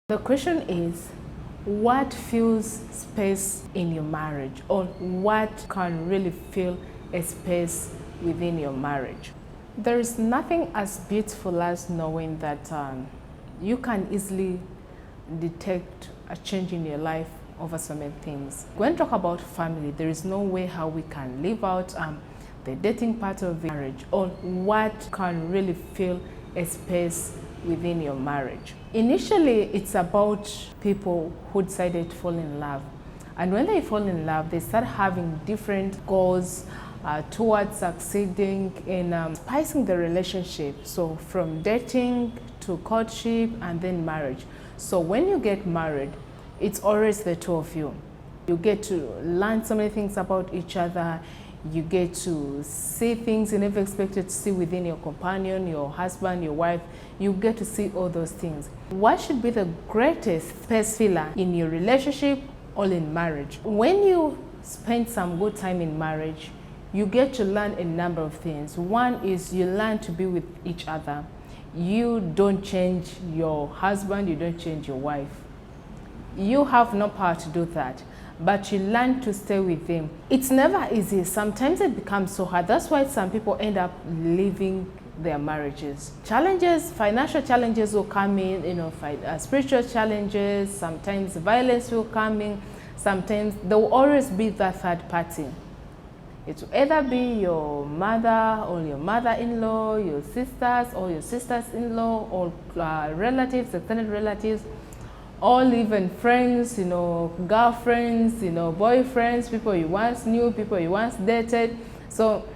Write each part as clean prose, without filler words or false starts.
The question is, what fills space in your marriage, or what can really fill a space within your marriage? There is nothing as beautiful as knowing that you can easily detect a change in your life over so many things. When we talk about family, there is no way how we can live out the dating part of marriage, or what can really fill a space within your marriage. Initially, it's about people who decided to fall in love. And when they fall in love, they start having different goals towards succeeding in spicing the relationship. So from dating to courtship and then marriage. So when you get married, it's always the two of you. You get to learn so many things about each other. You get to see things you never expected to see within your companion, your husband, your wife. You get to see all those things. What should be the greatest space filler in your relationship or in marriage? When you spend some good time in marriage, you get to learn a number of things. One is you learn to be with each other. You don't change your husband, you don't change your wife. You have no power to do that, but you learn to stay with them. It's never easy. Sometimes it becomes so hard. That's why some people end up leaving their marriages. Challenges, financial challenges will come in, spiritual challenges, sometimes violence will come in, sometimes there will always be that third party. It will either be your mother or your mother-in-law, your sisters or your sisters-in-law, or relatives, extended relatives, all even friends, girlfriends, boyfriends, people you once knew, people you once dated. So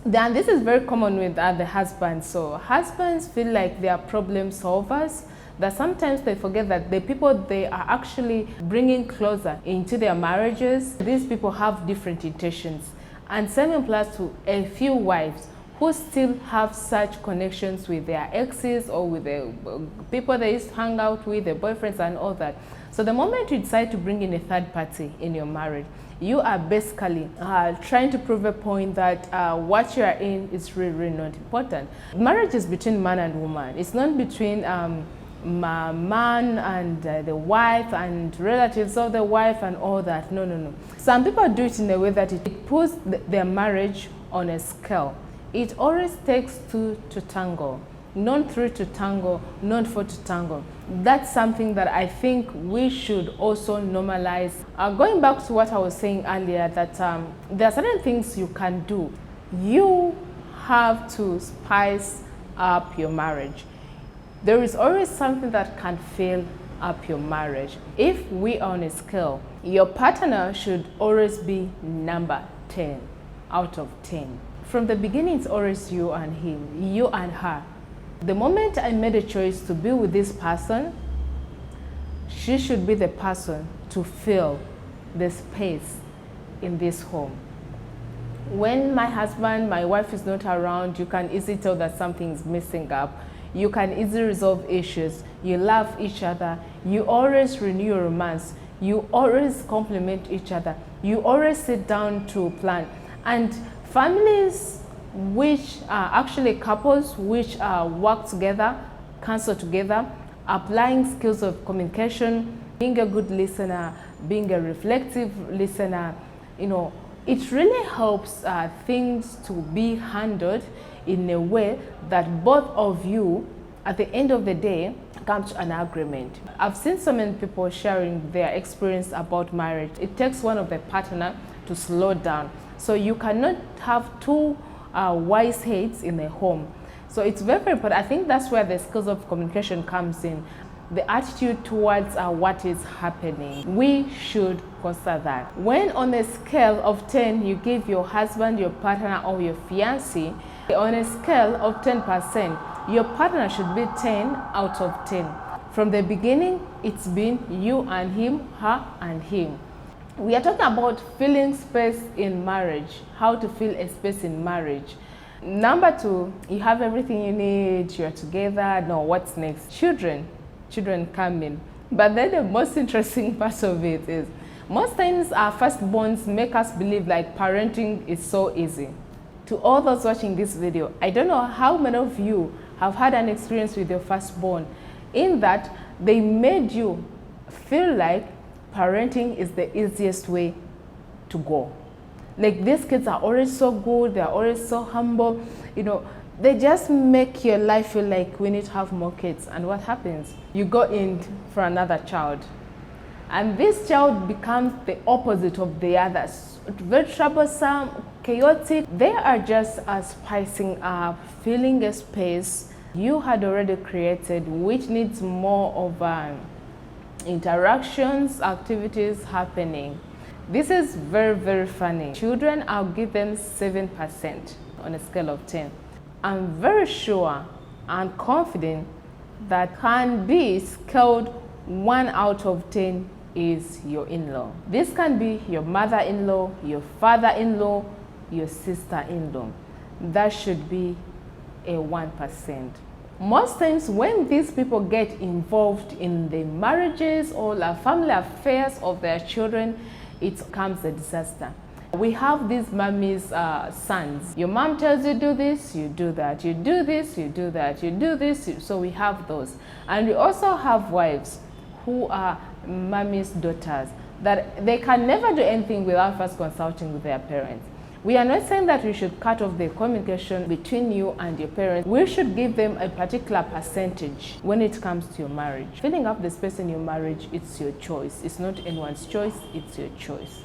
then this is very common with the husbands. So husbands feel like they are problem solvers, that sometimes they forget that the people they are actually bringing closer into their marriages, these people have different intentions. And same applies to a few wives who still have such connections with their exes or with the people they used to hang out with, their boyfriends and all that. So the moment you decide to bring in a third party in your marriage, you are basically trying to prove a point that what you are in is really, really not important. Marriage is between man and woman. It's not between man and the wife and relatives of the wife and all that. No, no, no. Some people do it in a way that it puts their marriage on a scale. It always takes two to tango, not three to tango, not four to tango. That's something that I think we should also normalize. Going back to what I was saying earlier, that there are certain things you can do. You have to spice up your marriage. There is always something that can fill up your marriage. If we are on a scale, your partner should always be number 10 out of 10. From the beginning, it's always you and him, you and her. The moment I made a choice to be with this person, she should be the person to fill the space in this home. When my husband, my wife is not around, you can easily tell that something is missing up. You can easily resolve issues. You love each other. You always renew your romance. You always compliment each other. You always sit down to plan. And families which are actually couples which work together, counsel together, applying skills of communication, being a good listener, being a reflective listener, it really helps things to be handled in a way that both of you, at the end of the day, come to an agreement. I've seen so many people sharing their experience about marriage. It takes one of the partner to slow down. So you cannot have two wise heads in a home. So it's very, very important. I think that's where the skills of communication comes in. The attitude towards what is happening. We should foster that. When on a scale of 10, you give your husband, your partner, or your fiancé, on a scale of 10%, your partner should be 10 out of 10. From the beginning, it's been you and him, her and him. We are talking about filling space in marriage, how to fill a space in marriage. Number 2, you have everything you need, you're together. No, what's next? Children come in. But then the most interesting part of it is, most times our firstborns make us believe like parenting is so easy. To all those watching this video, I don't know how many of you have had an experience with your firstborn, in that They made you feel like parenting is the easiest way to go. Like, these kids are always so good, they're always so humble, they just make your life feel like we need to have more kids. And what happens? You go in for another child, and this child becomes the opposite of the others. Very troublesome, chaotic. They are just spicing up, filling a space you had already created, which needs more of interactions, activities happening. This is very, very funny. Children, I'll give them 7% on a scale of 10. I'm very sure and confident that can be scaled 1 out of 10 is your in-law. This can be your mother-in-law, your father-in-law, your sister-in-law. That should be a 1%. Most times when these people get involved in the marriages or the family affairs of their children, it becomes a disaster. We have these mummies' sons. Your mom tells you do this, you do that. You do this, you do that. You do this. So we have those. And we also have wives who are mommy's daughters, that they can never do anything without first consulting with their parents. We are not saying that we should cut off the communication between you and your parents. We should give them a particular percentage when it comes to your marriage. Filling up the space in your marriage, it's your choice. It's not anyone's choice, it's your choice.